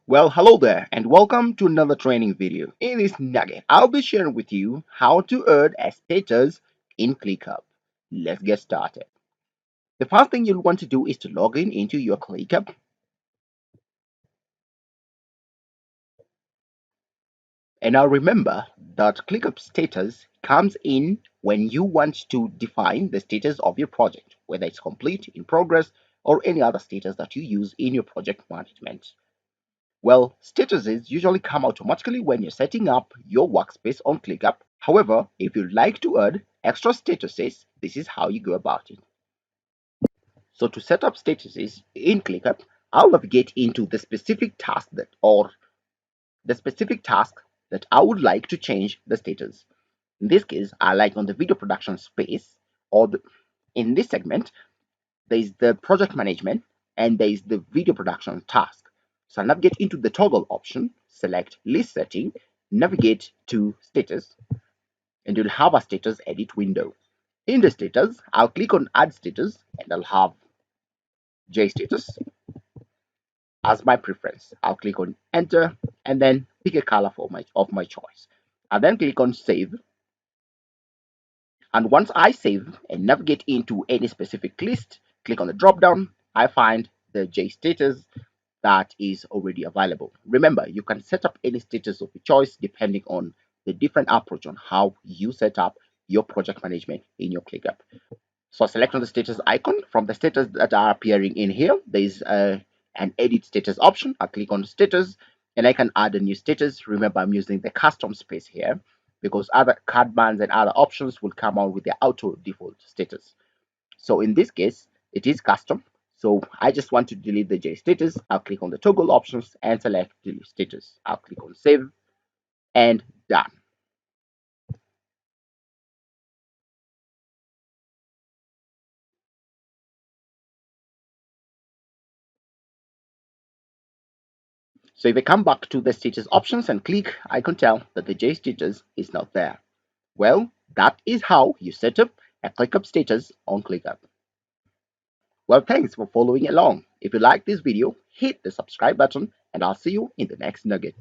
Well, hello there, and welcome to another training video. In this nugget, I'll be sharing with you how to add a status in Clickup. Let's get started. The first thing you'll want to do is to log in into your Clickup. And now remember that Clickup status comes in when you want to define the status of your project, whether it's complete, in progress, or any other status that you use in your project management. Well, statuses usually come automatically when you're setting up your workspace on ClickUp. However, if you'd like to add extra statuses, this is how you go about it. So to set up statuses in ClickUp, I'll navigate into the specific task that I would like to change the status. In this case, I like on the video production space, in this segment, there is the project management and there is the video production task. So I'll navigate into the toggle option, select list setting, navigate to status, and you'll have a status edit window. In the status, I'll click on add status and I'll have J status as my preference. I'll click on enter and then pick a color of my choice. I'll then click on save. And once I save and navigate into any specific list, click on the drop down, I find the J status that is already available. Remember, you can set up any status of your choice depending on the different approach on how you set up your project management in your ClickUp. So select on the status icon. From the status that are appearing in here, there is an edit status option. I click on status and I can add a new status. Remember, I'm using the custom space here because other card bands and other options will come out with their auto default status. So in this case, it is custom. So I just want to delete the J status. I'll click on the toggle options and select delete status. I'll click on save and done. So if I come back to the status options and click, I can tell that the J status is not there. Well, that is how you set up a ClickUp status on ClickUp. Well, thanks for following along. If you like this video, hit the subscribe button and I'll see you in the next nugget.